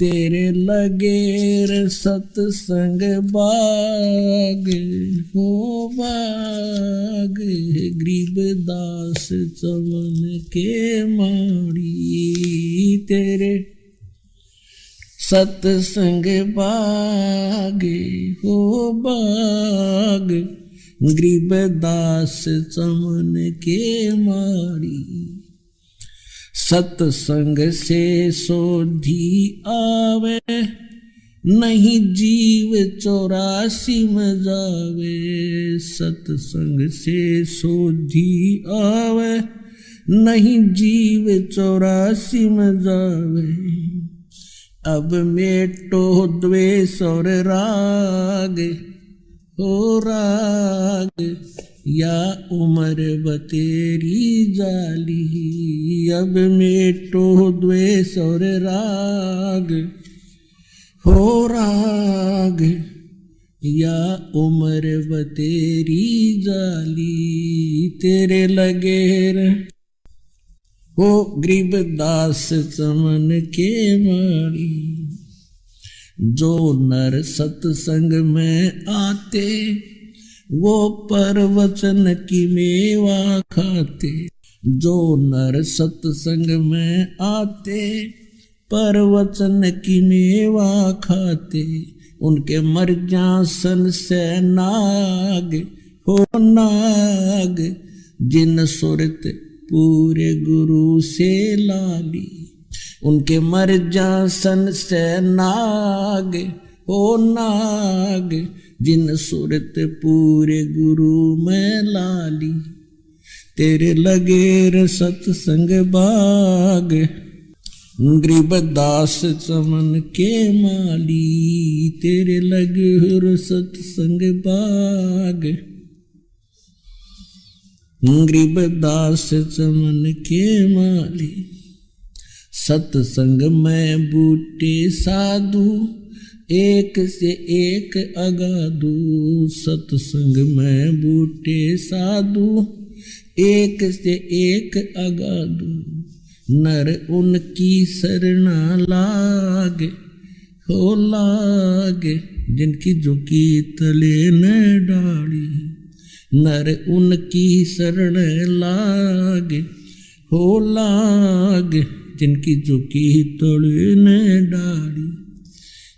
तेरे लगेर सतसंग बाग हो बाग, गरीबदास चमन के माड़ी। तेरे सतसंग बाग हो बाग, गरीबदास चमन के माड़ी। सतसंग से सोधी आवे, नहीं जीव 84 में जावे। सतसंग से सोधी आवे, नहीं जीव 84 में जावे। अब मेटो द्वेष और राग हो राग, या उम्र बतेरी जाली। अब मेटो द्वेष और राग हो राग, या उम्र बतेरी जाली। तेरे लगेर हो गरीबदास चमन के माड़ी। जो नर सत्संग में आते, वो परवचन की मेवा खाते। जो नर सत्संग में आते, परवचन की मेवा खाते। उनके मर्यासन से नाग हो नाग, जिन सुरत पूरे गुरु से लाली। उनके मर्यासन से नाग हो नाग, जिन सुरत पूरे गुरु में लाली। तेरे लगेर सतसंग बाग, गरीबदास चमन के माली। तेरे लगेर सतसंग बाग, गरीबदास चमन के माली। सतसंग में बूटे साधु, एक से एक अगाधु। सतसंग में बूटे साधु, एक से एक अगाधु। नर उनकी शरणा लाग हो लाग, जिनकी झुकी तले न डाली। नर उनकी शरण लाग हो लाग, जिनकी झुकी तले न डाली।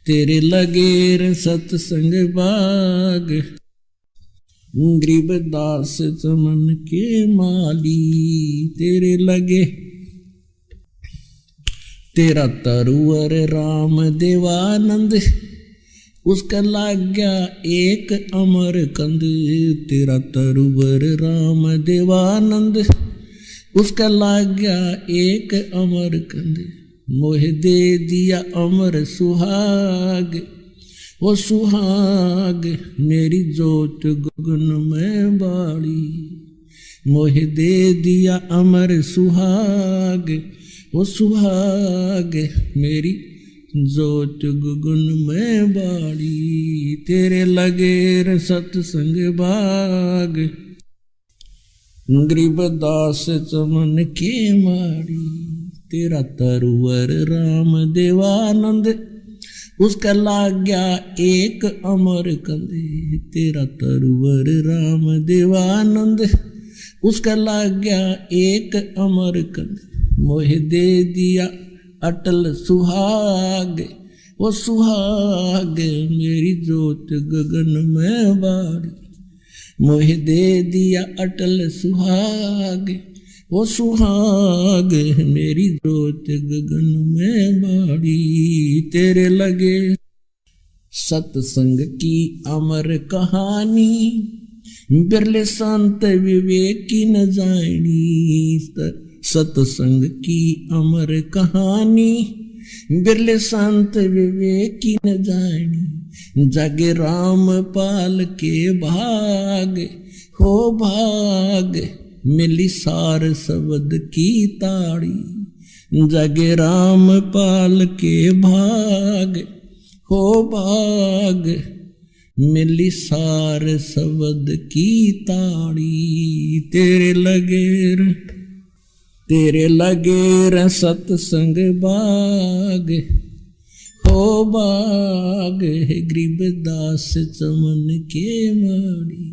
तेरे लगेर सतसंग बाग, गरीबदास चमन के माली। तेरे लगे तेरा तरुवर राम देवानंद, उसका लाग गया एक अमर कंद। तेरा तरुवर राम देवानंद, उसका लाग गया एक अमर कंद। मोह दे दिया अमर सुहाग, वो सुहाग मेरी जोत गगन में बाड़ी। मोह दे दिया अमर सुहाग, वो सुहाग मेरी जोत गगन में बाड़ी। तेरे लगेर सतसंग बाग, गरीबदास चमन के माड़ी। तेरा तरुवर राम देवानंद, उसका लाग गया एक अमर कंदे। तेरा तरुवर राम देवानंद, उसका लाग गया एक अमर कंदे। मोह दे दिया अटल सुहाग, वो सुहाग मेरी जोत गगन में बाड़ी। मोह दे दिया अटल सुहाग, वो सुहाग मेरी जोत गगन में बाड़ी। तेरे लगे सत्संग की अमर कहानी, बिरले संत विवेक की न जानी। सत्संग की अमर कहानी, बिरले संत विवेक की न जानी। जगे राम पाल के भाग हो भाग, मिली सार शब्द की ताड़ी। जगे राम पाल के भाग हो भाग, मिली सार शब्द की ताड़ी। तेरे लगेर सत्संग बाग हो बाग है गरीबदास चमन के माड़ी।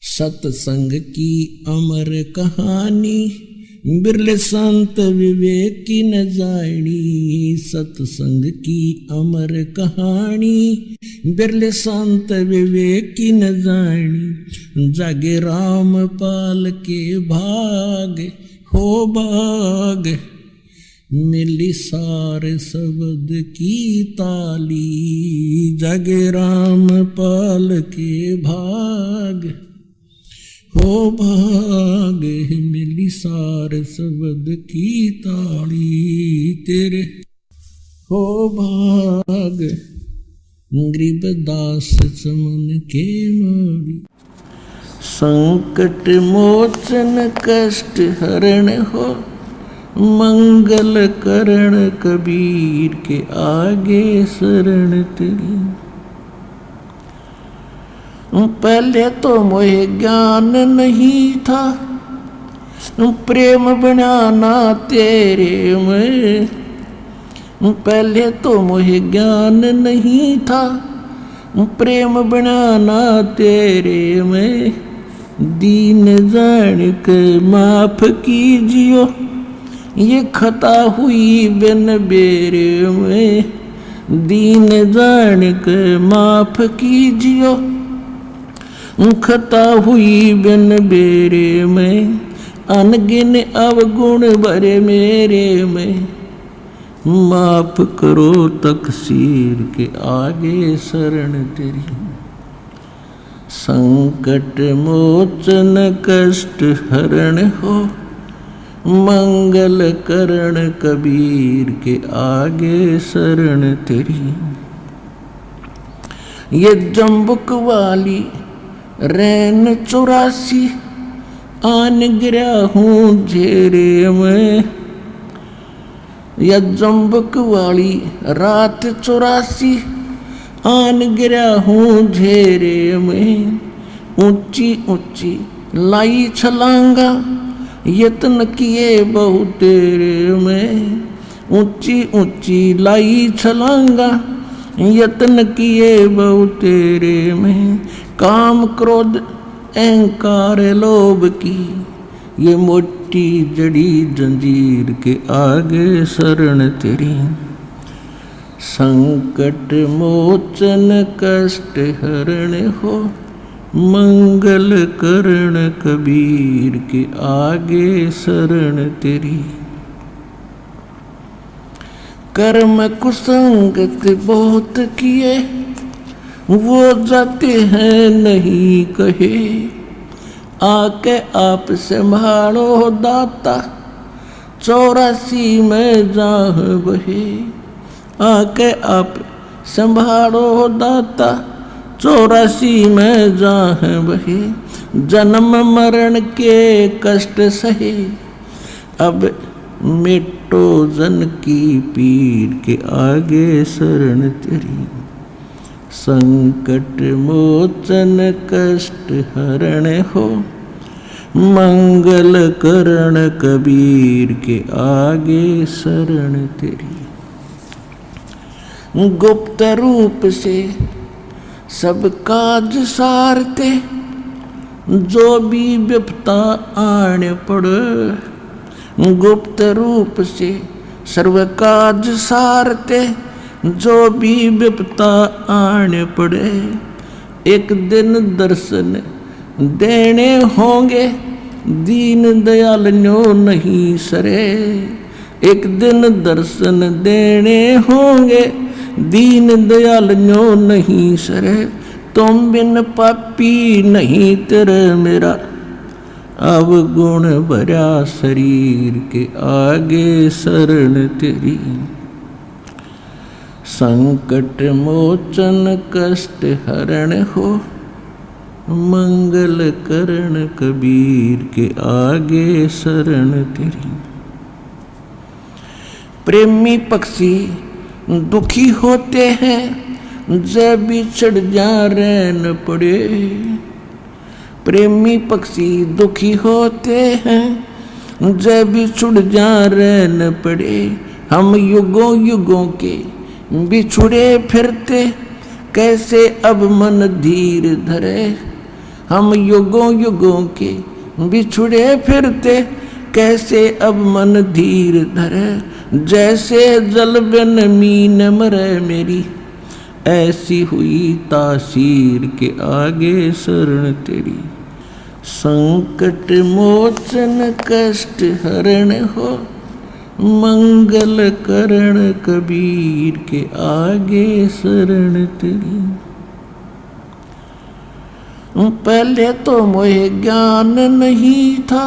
सत्संग की अमर कहानी बिरले संत विवेक की न जानी। सत्संग की अमर कहानी बिरले संत विवेक की न जानी। जागे राम पाल के भाग हो बाग मिली सारे शब्द की ताली। जागे राम पाल के भाग हो भाग मिली सारे शब्द की ताली। तेरे हो भाग गरीबदास चमन के माड़ी। संकट मोचन कष्ट हरण हो मंगल करण कबीर के आगे शरण तेरी। पहले तो मोहे ज्ञान नहीं था प्रेम बनाना तेरे में। पहले तो मोहे ज्ञान नहीं था प्रेम बनाना तेरे में। दीन जान के माफ कीजियो ये खता हुई बिन बेरे में। दीन जान के माफ कीजियो खता हुई बिन बेरे में। अनगिन अवगुण भरे मेरे में। माफ करो तकसीर के आगे शरण तेरी। संकट मोचन कष्ट हरण हो मंगल करण कबीर के आगे शरण तेरी। ये जम्बुक वाली रैन 84 आन गिरा हूँ झेरे में। या जम्बुक वाली रात 84 आन गिरा हूँ झेरे में। ऊंची ऊंची लाई छलांगा यत्न किए बहु तेरे में। ऊंची ऊंची लाई छलांगा यत्न किए बहु तेरे में। काम क्रोध अहंकार लोभ की ये मोटी जड़ी जंजीर के आगे शरण तेरी। संकट मोचन कष्ट हरण हो मंगल करण कबीर के आगे शरण तेरी। कर्म कुसंगत बहुत किए वो जाते हैं नहीं कहे। आके आप संभालो दाता 84 में जाह बहे। आके आप संभालो दाता 84 में जाह बहे। जन्म मरण के कष्ट सहे अब मिटो जन की पीर के आगे शरण तेरी। संकट मोचन कष्ट हरण हो मंगल करण कबीर के आगे शरण तेरी। गुप्त रूप से सब काज सारते जो भी विपता आने पड़े। गुप्त रूप से सर्व काज सारते जो भी विपता आने पड़े। एक दिन दर्शन देने होंगे दीन दयाल न्यो नहीं सरे। एक दिन दर्शन देने होंगे दीन दयाल न्यो नहीं सरे। तुम बिन पापी नहीं तेरे मेरा अब गुण भरा शरीर के आगे शरण तेरी। संकट मोचन कष्ट हरण हो मंगल करण कबीर के आगे शरण तेरी। प्रेमी पक्षी दुखी होते हैं जब बिछड़ जा रैन पड़े। प्रेमी पक्षी दुखी होते हैं जब बिछड़ जा रैन पड़े। हम युगों युगों के बिछुड़े फिरते, कैसे अब मन धीर धरे। हम युगों युगों के बिछुड़े फिरते, कैसे अब मन धीर धरे। जैसे जल बिन मीन मरे मेरी, ऐसी हुई तासीर के आगे शरण तेरी। संकट मोचन कष्ट हरण हो, मंगल करण कबीर के आगे शरण तेरी। पहले तो मोहे ज्ञान नहीं था,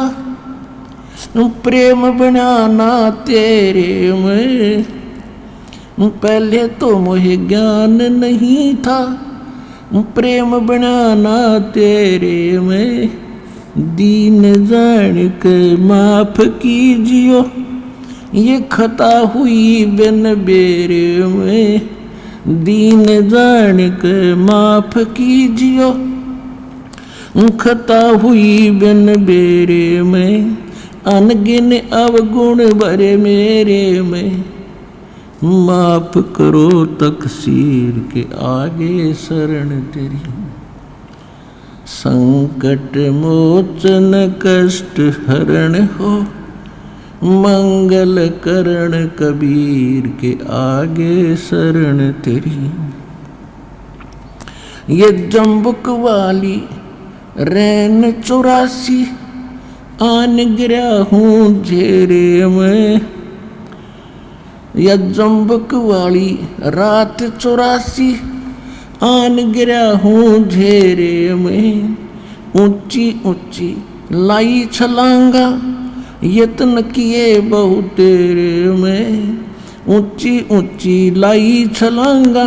प्रेम बनाना तेरे में। पहले तो मोहे ज्ञान नहीं था, प्रेम बनाना तेरे में। दीन जान के माफ कीजियो, ये खता हुई बिन बेरे में। दीन जान के माफ कीजियो, खता हुई बिन बेरे में। अनगिन अवगुण भरे मेरे में, माफ करो तकसीर के आगे शरण तेरी। संकट मोचन कष्ट हरण हो, मंगल करण कबीर के आगे शरण तेरी। ये जम्बुक वाली रैन 84, आन गिरा हूँ झेरे में। या जम्बुक वाली रात 84, आन गिरा हूँ झेरे में। ऊंची ऊंची लाई छलांगा, यत्न किए बहु तेरे में। ऊंची ऊंची लाई छलांगा,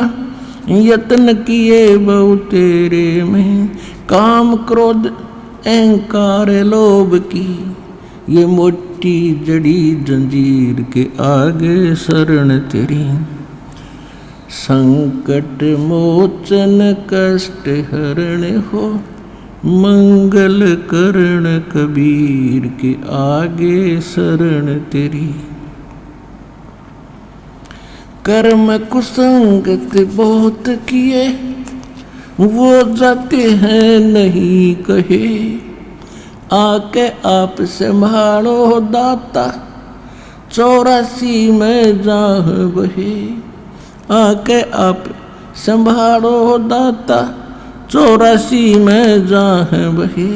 यत्न किए बहु तेरे में। काम क्रोध अहंकार लोभ की, ये मोटी जड़ी जंजीर के आगे शरण तेरी। संकट मोचन कष्ट हरण हो, मंगल करण कबीर के आगे शरण तेरी। कर्म कुसंगत बहुत किए, वो जाते हैं नहीं कहे। आके आप संभालो दाता, 84 में जाह बहे। आके आप संभालो दाता, 84 में जाह बहे।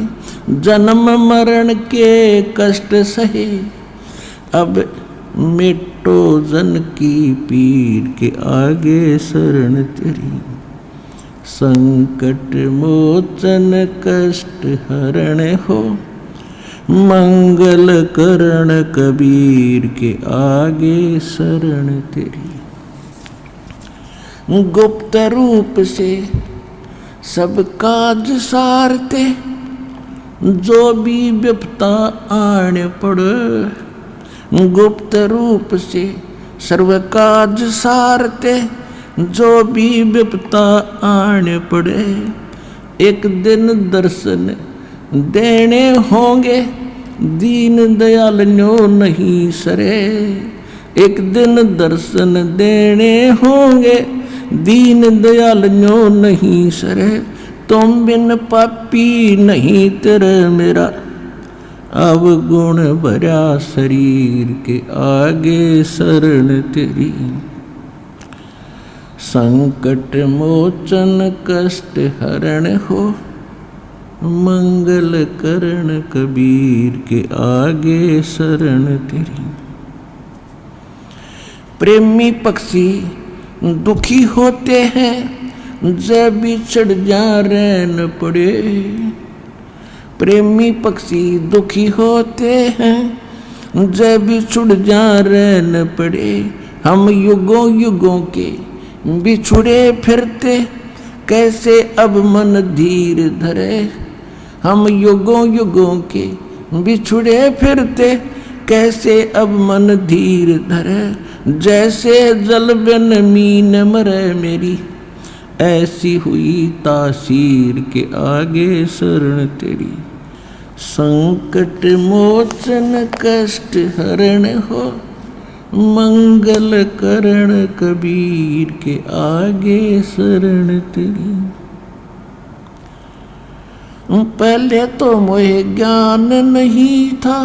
जन्म मरण के कष्ट सहे, अब मिटो जन की पीर के आगे शरण तेरी। संकट मोचन कष्ट हरण हो, मंगल करण कबीर के आगे शरण तेरी। गुप्त रूप से सब काज सारते, जो भी विपता आने पड़े। गुप्त रूप से सर्व काज सारते, जो भी विपता आने पड़े। एक दिन दर्शन देने होंगे, दीन दयाल न्यो नहीं सरे। एक दिन दर्शन देने होंगे, दीन दयाल न्यो नहीं सरे। तुम बिन पापी नहीं तेरे मेरा, अब गुण भरा शरीर के आगे शरण तेरी। संकट मोचन कष्ट हरण हो, मंगल करण कबीर के आगे शरण तेरी। प्रेमी पक्षी दुखी होते हैं, जब बिछड़ जा रैन पड़े। प्रेमी पक्षी दुखी होते हैं, जब बिछड़ जा रैन पड़े। हम युगों युगों के बिछुड़े फिरते, कैसे अब मन धीर धरे। हम युगों युगों के बिछुड़े फिरते, कैसे अब मन धीर धरे। जैसे जल बिन मीन मरे मेरी, ऐसी हुई तासीर के आगे शरण तेरी। संकट मोचन कष्ट हरण हो, मंगल करण कबीर के आगे शरण तेरी। पहले तो मोहे ज्ञान नहीं था,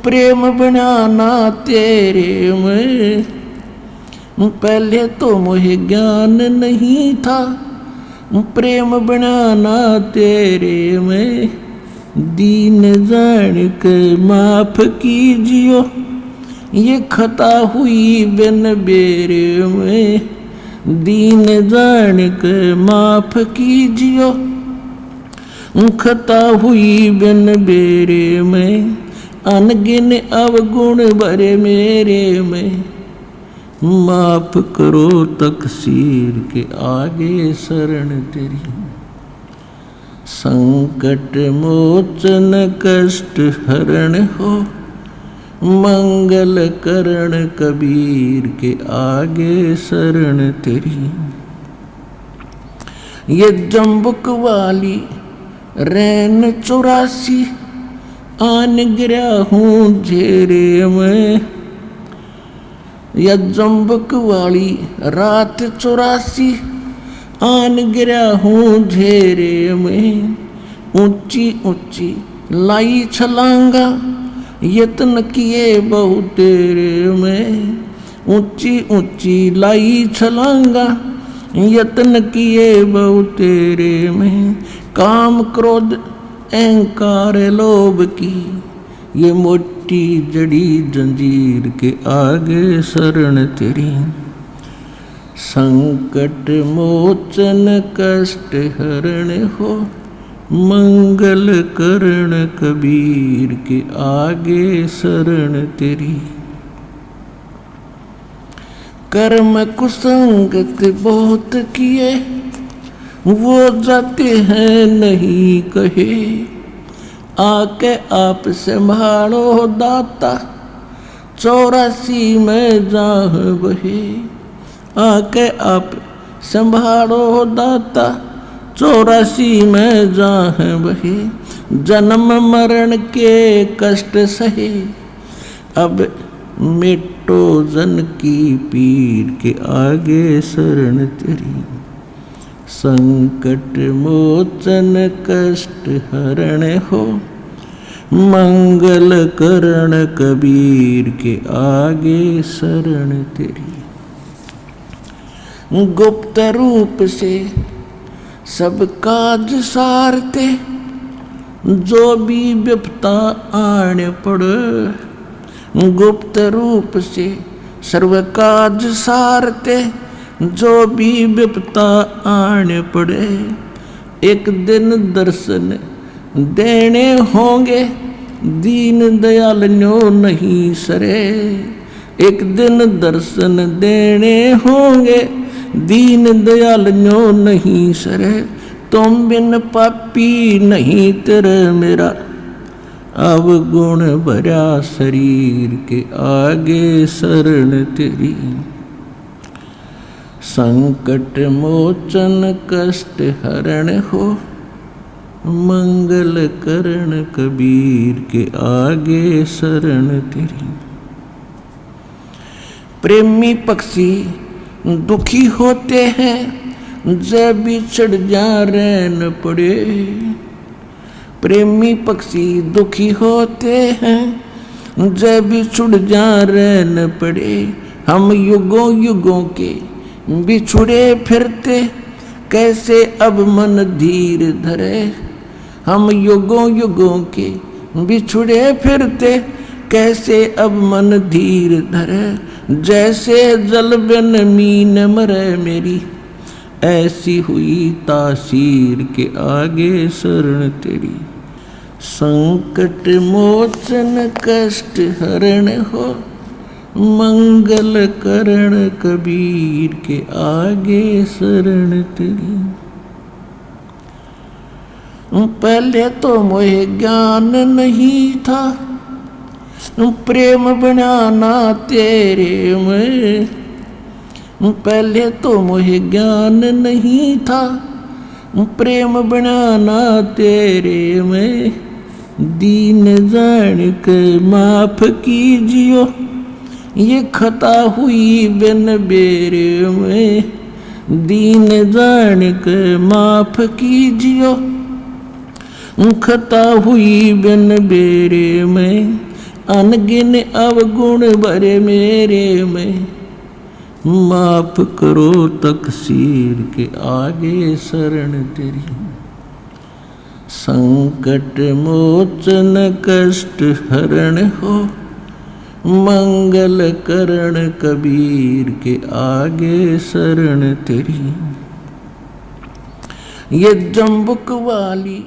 प्रेम बनाना तेरे में। पहले तो मोहे ज्ञान नहीं था, प्रेम बनाना तेरे में। दीन जान के माफ कीजियो, ये खता हुई बिन बेरे में। दीन जान के माफ कीजियो, खता हुई बिन बेरे में। अनगिन अवगुण भरे मेरे में, माफ करो तकसीर के आगे शरण तेरी। संकट मोचन कष्ट हरण हो, मंगल करण कबीर के आगे शरण तेरी। ये जम्बुक वाली रैन 84, आन गिरा हूँ झेरे में। या जम्बुक वाली रात 84, आन गिरा हूँ झेरे में। ऊंची ऊंची लाई छलांगा, यत्न किए बहु तेरे में। ऊंची ऊंची लाई छलांगा, यत्न किए बहु तेरे में। काम क्रोध अहंकार लोभ की, ये मोटी जड़ी जंजीर के आगे शरण तेरी। संकट मोचन कष्ट हरण हो, मंगल करण कबीर के आगे शरण तेरी। कर्म कुसंगत बहुत किए, वो जाते हैं नहीं कहे। आके आप संभालो दाता, 84 में जाह बहे। आके आप संभालो दाता, 84 में जाह बहे। जन्म मरण के कष्ट सहे, अब मिटो जन की पीर के आगे शरण तेरी। संकट मोचन कष्ट हरण हो, मंगल करण कबीर के आगे शरण तेरी। गुप्त रूप से सब काज सारते, जो भी विपता आने पड़े। गुप्त रूप से सर्व काज सारते, जो भी विपता आने पड़े। एक दिन दर्शन देने होंगे, दीन दयाल न्यो नहीं सरे। एक दिन दर्शन देने होंगे, दीन दयाल न्यो नहीं सरे। तुम बिन पापी नहीं तेरे मेरा, अब गुण भरा शरीर के आगे शरण तेरी। संकट मोचन कष्ट हरण हो, मंगल करण कबीर के आगे शरण तेरी। प्रेमी पक्षी दुखी होते हैं, जब बिछड़ जा रहन पड़े। प्रेमी पक्षी दुखी होते हैं, जब बिछड़ जा रहन पड़े। हम युगों युगों के बिछुड़े फिरते, कैसे अब मन धीर धरे। हम युगों युगों के बिछुड़े फिरते, कैसे अब मन धीर धरे। जैसे जल बिन मीन मरे मेरी, ऐसी हुई तासीर के आगे शरण तेरी। संकट मोचन कष्ट हरण हो, मंगल करण कबीर के आगे शरण तेरी। पहले तो मोहे ज्ञान नहीं था, प्रेम बनाना तेरे में। पहले तो मोहे ज्ञान नहीं था, प्रेम बनाना तेरे में। दीन जान के माफ कीजियो, ये खता हुई बिन बेरे में, दीन जान के माफ कीजियो। खता हुई बिन बेरे में, अनगिन अवगुण भरे मेरे में, माफ करो तकसीर के आगे शरण तेरी। संकट मोचन कष्ट हरण हो, मंगल करण कबीर के आगे शरण तेरी। ये जम्बुक वाली